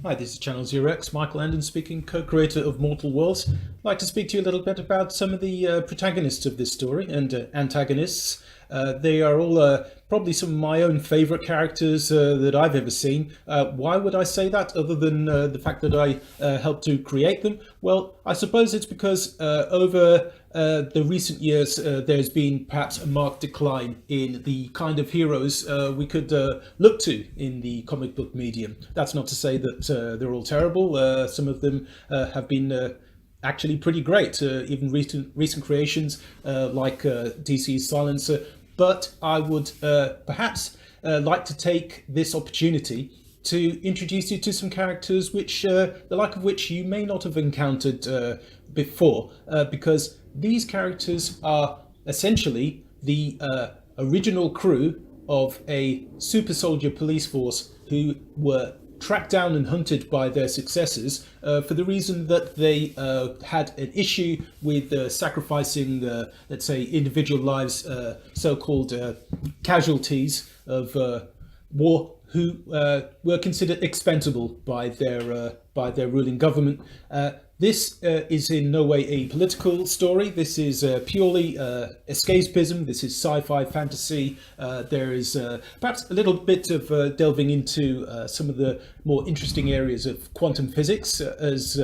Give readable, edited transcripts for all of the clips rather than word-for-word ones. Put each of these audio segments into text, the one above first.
Hi, this is Channel Zero X, Michael Landon speaking, co-creator of Mortal Worlds. I'd like to speak to you a little bit about some of the protagonists of this story and antagonists. They are all probably some of my own favourite characters that I've ever seen. Why would I say that, other than the fact that I helped to create them? Well, I suppose it's because over the recent years, there's been perhaps a marked decline in the kind of heroes we could look to in the comic book medium. That's not to say that they're all terrible. Some of them have been actually pretty great, even recent creations like DC's Silencer. But I would perhaps like to take this opportunity to introduce you to some characters which the like of which you may not have encountered before, because these characters are essentially the original crew of a super soldier police force who were tracked down and hunted by their successors for the reason that they had an issue with sacrificing, let's say, individual lives, so-called casualties of war, who were considered expendable by their ruling government. This is in no way a political story. This is purely escapism. This is sci-fi fantasy. There is perhaps a little bit of delving into some of the more interesting areas of quantum physics as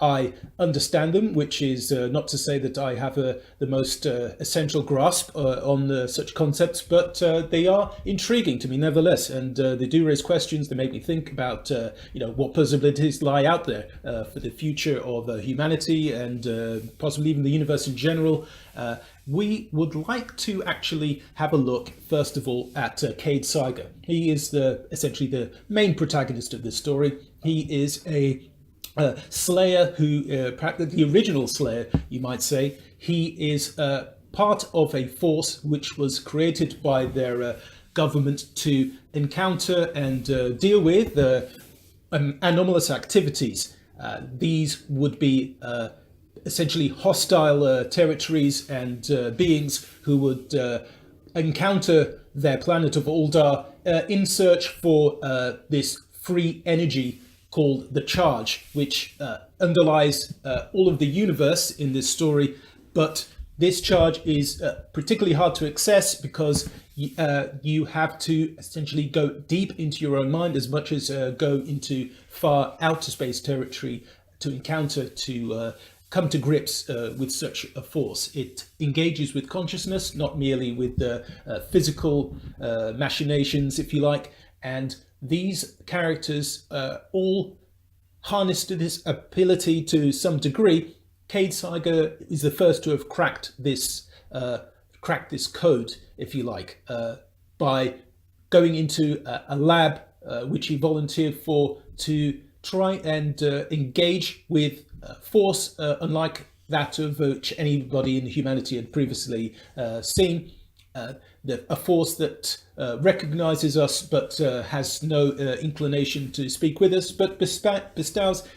I understand them, which is not to say that I have the most essential grasp on such concepts, but they are intriguing to me nevertheless, and they do raise questions. They make me think about what possibilities lie out there for the future of humanity and possibly even the universe in general. We would like to actually have a look, first of all, at Cade Saiga. He is essentially the main protagonist of this story. He is a Slayer who, perhaps the original Slayer, you might say. He is part of a force which was created by their government to encounter and deal with anomalous activities. These would be essentially hostile territories and beings who would encounter their planet of Aldar in search for this free energy called the Charge, which underlies all of the universe in this story. But this charge is particularly hard to access because you have to essentially go deep into your own mind as much as go into far outer space territory to encounter, to come to grips with such a force. It engages with consciousness, not merely with physical machinations, if you like. And these characters all harness to this ability to some degree. Cade Saiga is the first to have cracked this code, if you like, by going into a lab which he volunteered for to try and engage with force unlike that of which anybody in humanity had previously seen. A force that recognizes us but has no inclination to speak with us, but bestows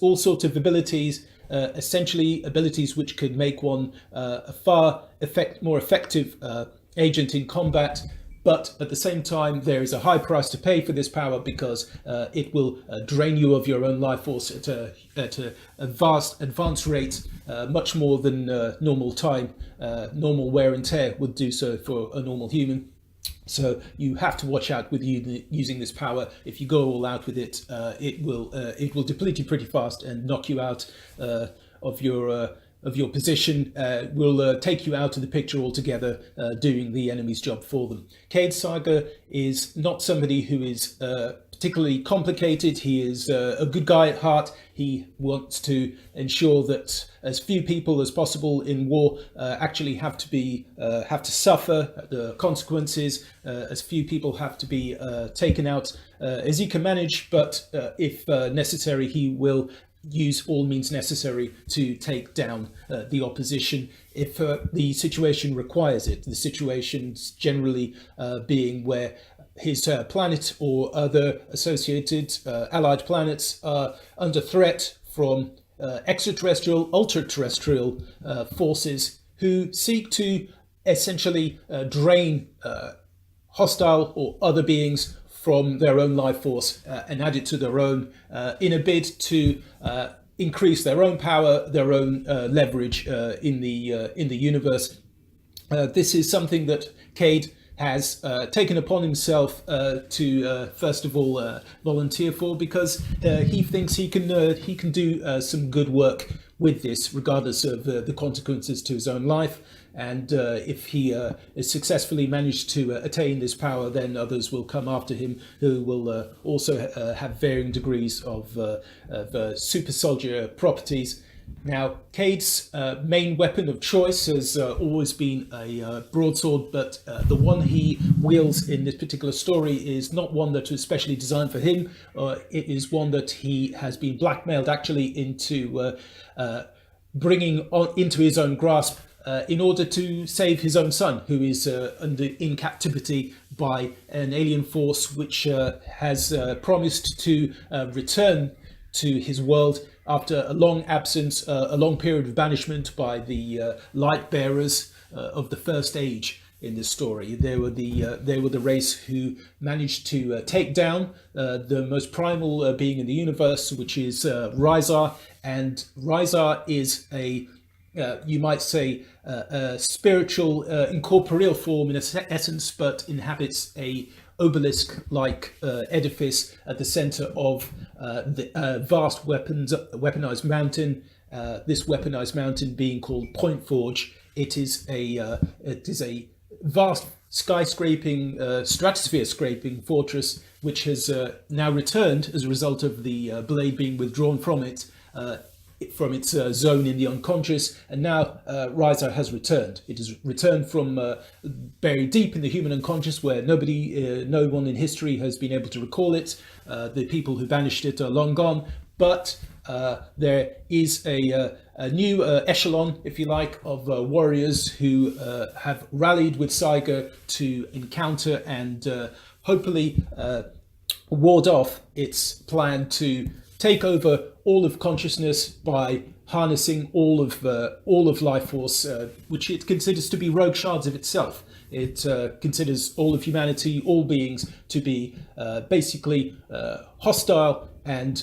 all sorts of abilities, essentially abilities which could make one a far more effective agent in combat. But at the same time, there is a high price to pay for this power because it will drain you of your own life force at a vast advanced rate, much more than normal time, normal wear and tear would do so for a normal human. So you have to watch out with using this power. If you go all out with it, it will deplete you pretty fast and knock you out of your position, will take you out of the picture altogether, doing the enemy's job for them. Cade Saiga is not somebody who is particularly complicated. He is a good guy at heart. He wants to ensure that as few people as possible in war actually have to suffer the consequences. As few people have to be taken out as he can manage, but if necessary, he will use all means necessary to take down the opposition if the situation requires it. The situations generally being where his planet or other associated allied planets are under threat from extraterrestrial, ultra-terrestrial forces who seek to essentially drain hostile or other beings from their own life force and add it to their own in a bid to increase their own power, their own leverage in the universe. This is something that Cade has taken upon himself to first of all volunteer for, because he thinks he can do some good work with this, regardless of the consequences to his own life. And if he is successfully managed to attain this power, then others will come after him who will also have varying degrees of super soldier properties. Now, Cade's main weapon of choice has always been a broadsword, but the one he wields in this particular story is not one that was specially designed for him. It is one that he has been blackmailed actually into bringing into his own grasp in order to save his own son, who is in captivity by an alien force which has promised to return to his world after a long absence, a long period of banishment by the light bearers of the first age. In this story, they were the race who managed to take down the most primal being in the universe, which is Rysar. And Rysar is you might say, a spiritual, incorporeal form in essence, but inhabits a obelisk-like edifice at the center of the vast weaponized mountain. This weaponized mountain being called Point Forge. It is a vast skyscraping, stratosphere-scraping fortress, which has now returned as a result of the blade being withdrawn from it. From its zone in the unconscious, and now Rysar has returned. It has returned from buried deep in the human unconscious, where no one in history has been able to recall it. The people who banished it are long gone, but there is a new echelon, if you like, of warriors who have rallied with Saiga to encounter and hopefully ward off its plan to take over all of consciousness by harnessing all of life force, which it considers to be rogue shards of itself. It considers all of humanity, all beings, to be basically hostile and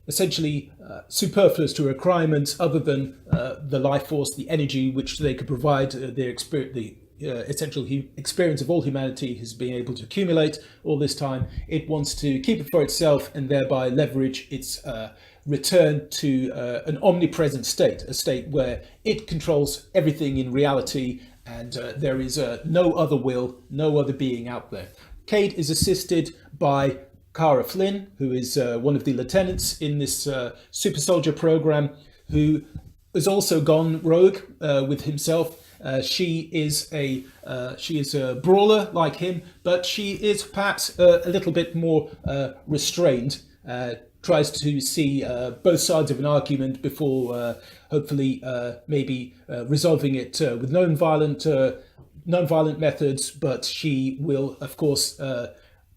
essentially superfluous to requirements other than the life force, the energy which they could provide, their experience, the essential experience of all humanity has been able to accumulate all this time. It wants to keep it for itself and thereby leverage its return to an omnipresent state, a state where it controls everything in reality, and there is no other will, no other being out there. Cade is assisted by Cara Flynn, who is one of the lieutenants in this super soldier program, who has also gone rogue with himself. She is a brawler like him, but she is perhaps a little bit more restrained. Tries to see both sides of an argument before hopefully maybe resolving it with non-violent methods. But she will, of course,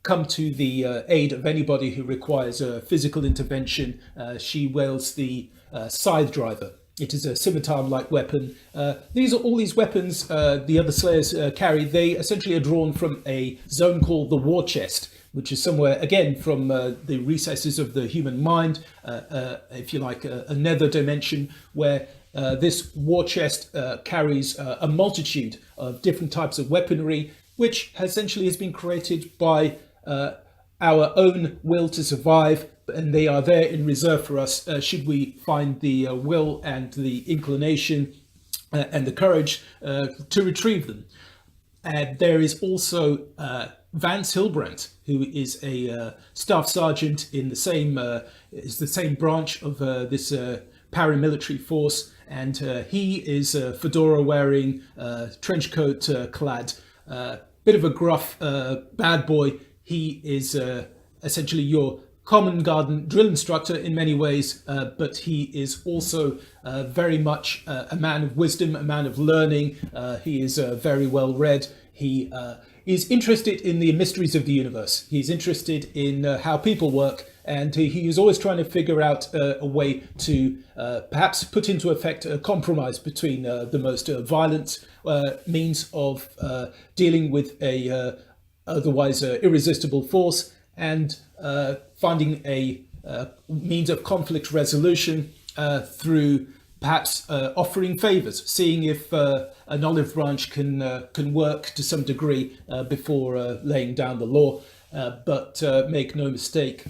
come to the aid of anybody who requires a physical intervention. She wields the scythe driver. It is a scimitar-like weapon. All these weapons the other Slayers carry. They essentially are drawn from a zone called the War Chest, which is somewhere, again, from the recesses of the human mind, if you like, a nether dimension, where this war chest carries a multitude of different types of weaponry, which essentially has been created by our own will to survive, and they are there in reserve for us should we find the will and the inclination and the courage to retrieve them. And there is also Vance Hilbrandt, who is a staff sergeant in the same branch of this paramilitary force, and he is a fedora wearing, trench coat clad, bit of a gruff bad boy. He is essentially your common garden drill instructor in many ways, but he is also very much a man of wisdom, a man of learning. He is very well read. He is interested in the mysteries of the universe. He's interested in how people work, and he is always trying to figure out a way to perhaps put into effect a compromise between the most violent means of dealing with a otherwise irresistible force, and finding a means of conflict resolution through perhaps offering favors, seeing if an olive branch can work to some degree before laying down the law. But make no mistake,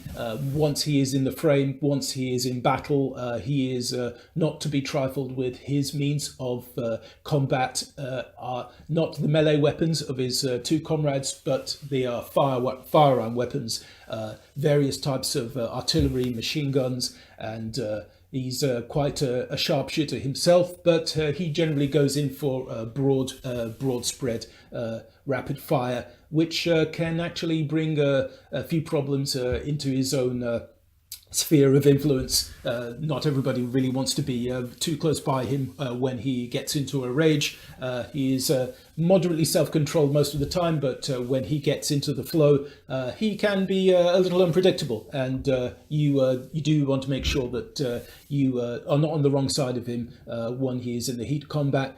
once he is in the frame, once he is in battle, he is not to be trifled with. His means of combat are not the melee weapons of his two comrades, but they are firearm weapons, various types of artillery, machine guns, and he's quite a sharpshooter himself, but he generally goes in for broad spread, rapid fire, which can actually bring a few problems into his own sphere of influence. Not everybody really wants to be too close by him when he gets into a rage. He is moderately self-controlled most of the time, but when he gets into the flow, he can be a little unpredictable, and you do want to make sure that you are not on the wrong side of him when he is in the heat of combat.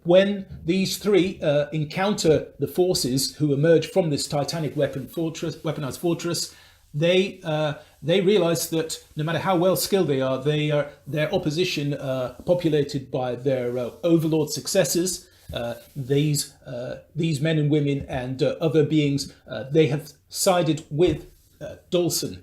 When these three encounter the forces who emerge from this titanic weaponized fortress, they realize that no matter how well skilled they are, their opposition, populated by their overlord successors, these men and women and other beings, they have sided with Dawson,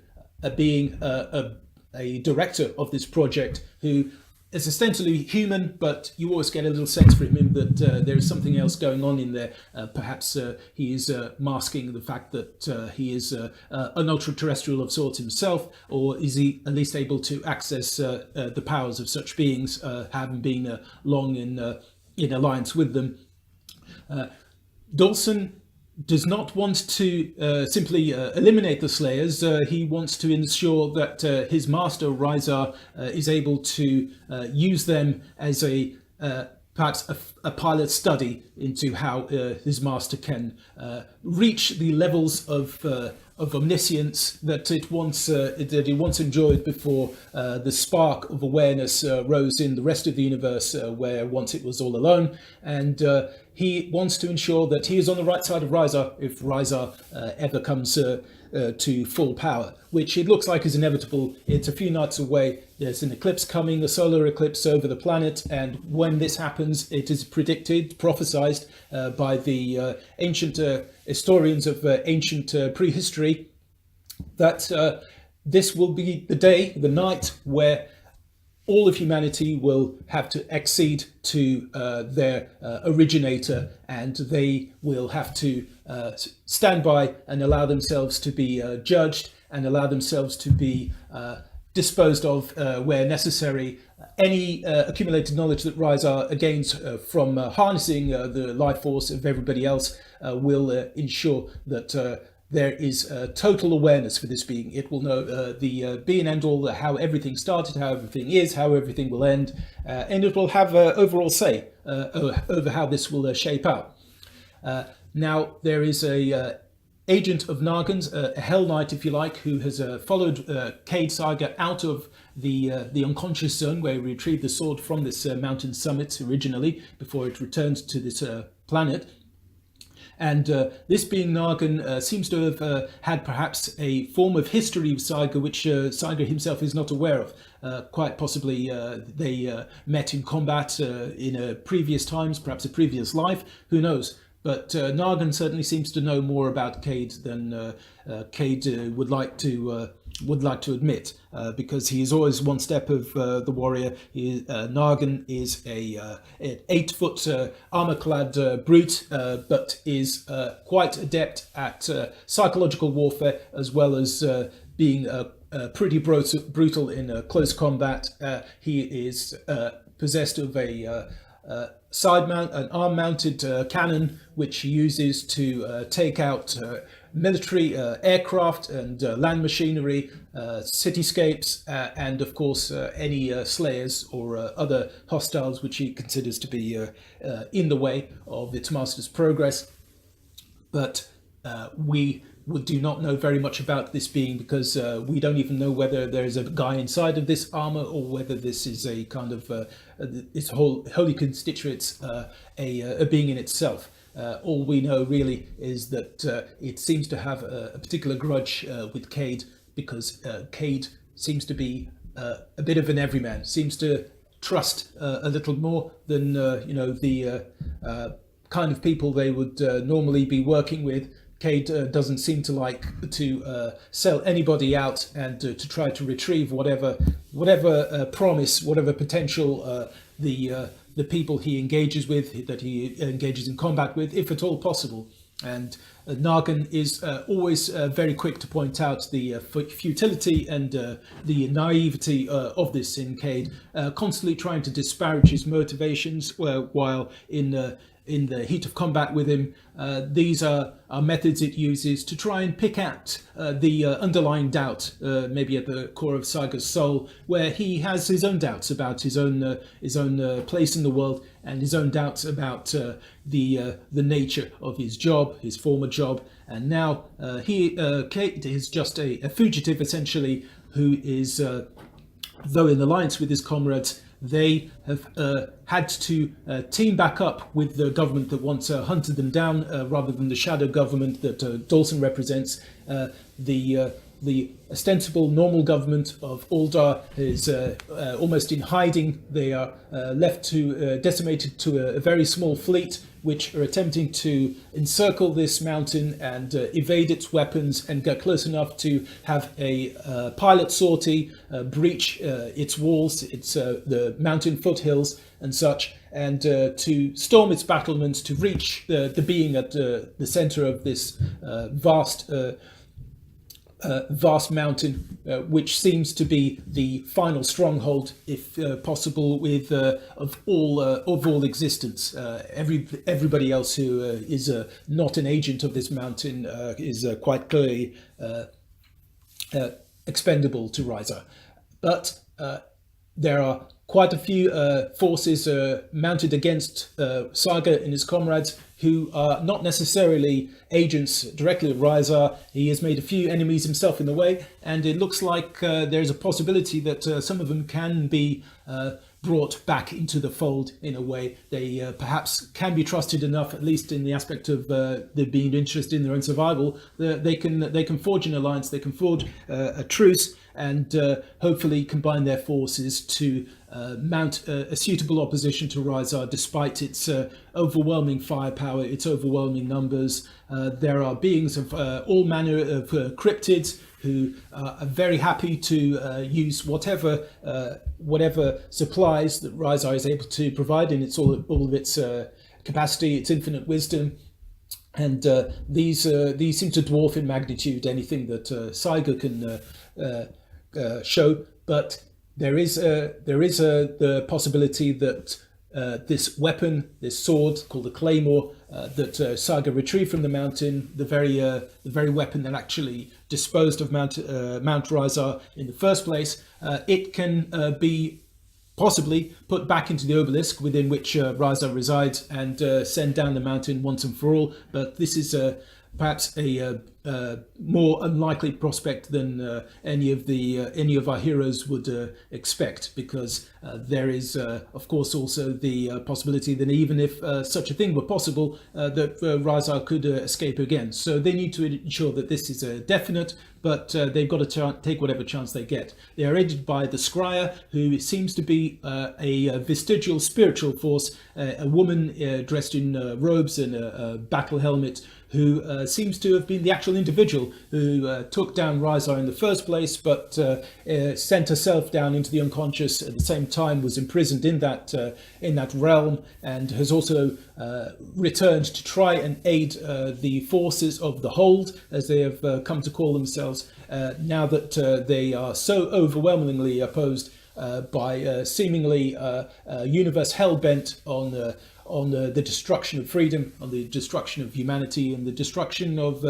being a director of this project, who is ostensibly human, but you always get a little sense from him that there is something else going on in there. Perhaps he is masking the fact that he is an ultra-terrestrial of sorts himself, or is he at least able to access the powers of such beings, having been long in alliance with them. Dawson does not want to simply eliminate the Slayers. He wants to ensure that his master, Rysar, is able to use them as perhaps a pilot study into how his master can reach the levels of omniscience that he once enjoyed before the spark of awareness rose in the rest of the universe, where once it was all alone. And he wants to ensure that he is on the right side of Rysar if Rysar ever comes to full power, which it looks like is inevitable. It's a few nights away. There's an eclipse coming, a solar eclipse over the planet, and when this happens, it is prophesied by the ancient historians of ancient prehistory, that this will be the night where all of humanity will have to accede to their originator, and they will have to stand by and allow themselves to be judged and allow themselves to be disposed of where necessary. Any accumulated knowledge that Rysar gains from harnessing the life force of everybody else will ensure that there is total awareness for this being. It will know the be and end all, how everything started, how everything is, how everything will end, and it will have overall say over how this will shape out. Now, there is a agent of Nargon's, a Hell Knight, if you like, who has followed Cade Saga out of the unconscious zone, where he retrieved the sword from this mountain summit originally, before it returned to this planet. And this being Nargon seems to have had perhaps a form of history of Saiga which Saiga himself is not aware of. Quite possibly they met in combat in previous times, perhaps a previous life, who knows. But Nargon certainly seems to know more about Cade than Cade would like to admit, because he is always one step of the warrior. Nargon is an 8-foot armor-clad brute, but is quite adept at psychological warfare, as well as being pretty brutal in close combat. He is possessed of an arm-mounted cannon, which he uses to take out military aircraft and land machinery, cityscapes, and of course any slayers or other hostiles which he considers to be in the way of its master's progress. But we do not know very much about this being, because we don't even know whether there is a guy inside of this armor, or whether this is a kind of its wholly constitutes a being in itself. All we know really is that it seems to have a particular grudge with Cade, because Cade seems to be a bit of an everyman, seems to trust a little more than the kind of people they would normally be working with. Cade doesn't seem to like to sell anybody out, and to try to retrieve whatever promise, whatever potential the people he engages with, that he engages in combat with, if at all possible. And Nargan is always very quick to point out the futility and the naivety of this in Cade, constantly trying to disparage his motivations, while in the heat of combat with him, these are methods it uses to try and pick at the underlying doubt, maybe at the core of Saiga's soul, where he has his own doubts about his own place in the world, and his own doubts about the nature of his job, his former job. And now Cade is just a fugitive, essentially, who is, though in alliance with his comrades, they have had to team back up with the government that once hunted them down, rather than the shadow government that Dawson represents. The ostensible normal government of Aldar is almost in hiding. They are left to decimated to a very small fleet, which are attempting to encircle this mountain and evade its weapons, and get close enough to have a pilot sortie, breach its walls, its the mountain foothills and such, and to storm its battlements, to reach the being at the center of this vast mountain, which seems to be the final stronghold, if possible, of all existence. Everybody else who is not an agent of this mountain is quite clearly expendable to Ryza. But there are quite a few forces mounted against Saiga and his comrades, who are not necessarily agents directly of Ryza. He has made a few enemies himself in the way, and it looks like there's a possibility that some of them can be brought back into the fold in a way. They perhaps can be trusted enough, at least in the aspect of they being interested in their own survival. They can forge an alliance, they can forge a truce, and hopefully combine their forces to mount a suitable opposition to Ryza, despite its overwhelming firepower, its overwhelming numbers. There are beings of all manner of cryptids who are very happy to use whatever supplies that Ryza is able to provide in all of its capacity, its infinite wisdom. And these seem to dwarf in magnitude anything that Saiga can show, but there is the possibility that this weapon, this sword called the Claymore, that Saiga retrieved from the mountain, the very weapon that actually disposed of Mount Ryza in the first place, it can be possibly put back into the obelisk within which Ryza resides, and send down the mountain once and for all. But this is perhaps a more unlikely prospect than any of our heroes would expect, because there is of course also the possibility that even if such a thing were possible, that Ryza could escape again. So they need to ensure that this is definite, but they've got to take whatever chance they get. They are aided by the Scryer, who seems to be a vestigial spiritual force, a woman dressed in robes and a battle helmet, who seems to have been the actual individual who took down Ryza in the first place, but sent herself down into the unconscious at the same time, was imprisoned in that realm, and has also returned to try and aid the forces of the Hold, as they have come to call themselves, now that they are so overwhelmingly opposed by seemingly a universe hell-bent on the destruction of freedom, on the destruction of humanity, and the destruction of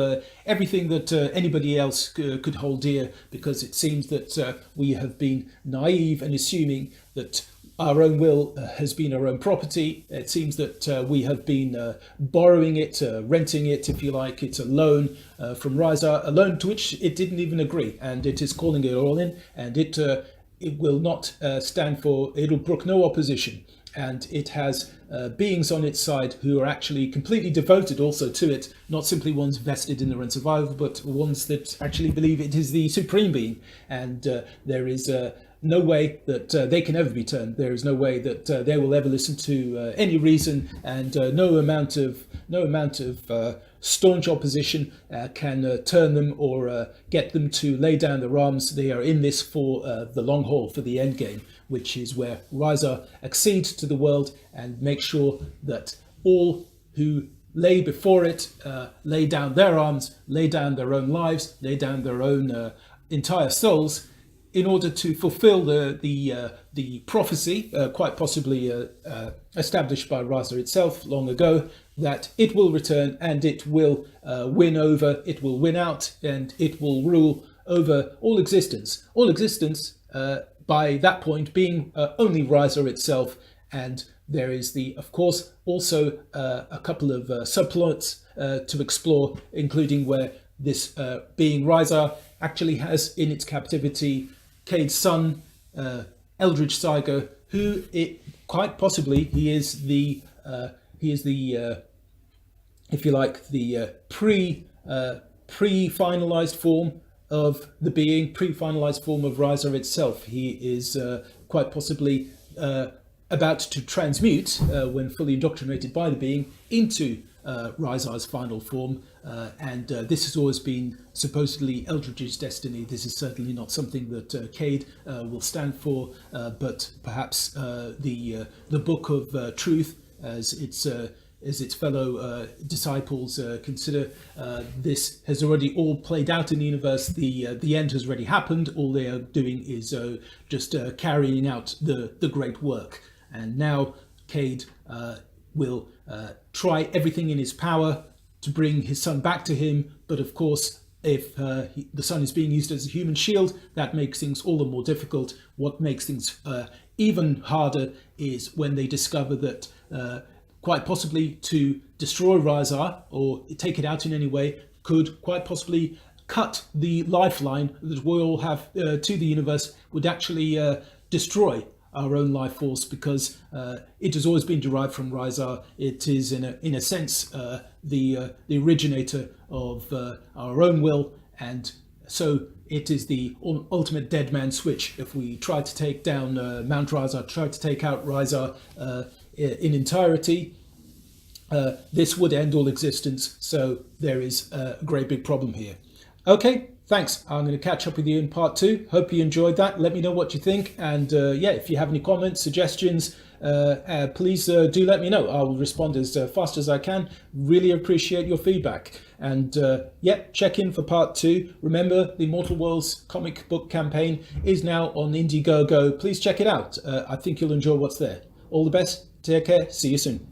everything that anybody else could hold dear, because it seems that we have been naive and assuming that our own will has been our own property. It seems that we have been borrowing it, renting it, if you like. It's a loan from Ryza, a loan to which it didn't even agree, and it is calling it all in, and it will not stand for, it'll brook no opposition. and it has beings on its side who are actually completely devoted also to it, not simply ones vested in their own survival, but ones that actually believe it is the supreme being, and there is no way that they can ever be turned. There is no way that they will ever listen to any reason, and no amount of staunch opposition can turn them or get them to lay down their arms. They are in this for the long haul, for the end game, which is where R'yzar accedes to the world and makes sure that all who lay before it lay down their arms, lay down their own lives, lay down their own entire souls, in order to fulfill the prophecy, quite possibly established by R'yzar itself long ago, that it will return and it will win over, it will win out, and it will rule over all existence. All existence, by that point, being only R'yzar itself. And there is of course, also a couple of subplots to explore, including where this being R'yzar actually has in its captivity Cade's son, Eldridge Saigo, who quite possibly he is the if you like, the pre-finalized form of the being, pre-finalized form of R'yzar itself. He is quite possibly about to transmute, when fully indoctrinated by the being, into R'yzar's final form, and this has always been supposedly Eldridge's destiny. This is certainly not something that Cade will stand for, but perhaps the Book of Truth, as its fellow disciples consider, this has already all played out in the universe. The end has already happened. All they are doing is just carrying out the great work. And now Cade will try everything in his power to bring his son back to him. But of course, if the son is being used as a human shield, that makes things all the more difficult. What makes things even harder is when they discover that quite possibly to destroy R'yzar or take it out in any way could quite possibly cut the lifeline that we all have to the universe, would actually destroy our own life force, because it has always been derived from R'yzar. It is in a sense the originator of our own will, and so it is the ultimate dead man switch. If we try to take down Mount R'yzar, try to take out R'yzar in entirety, this would end all existence. So there is a great big problem here. Okay, thanks. I'm going to catch up with you in part 2. Hope you enjoyed that. Let me know what you think. And yeah, if you have any comments, suggestions, please do let me know. I will respond as fast as I can. Really appreciate your feedback. And yeah, check in for part 2. Remember, the Mortal Worlds comic book campaign is now on Indiegogo. Please check it out. I think you'll enjoy what's there. All the best. Take care. See you soon.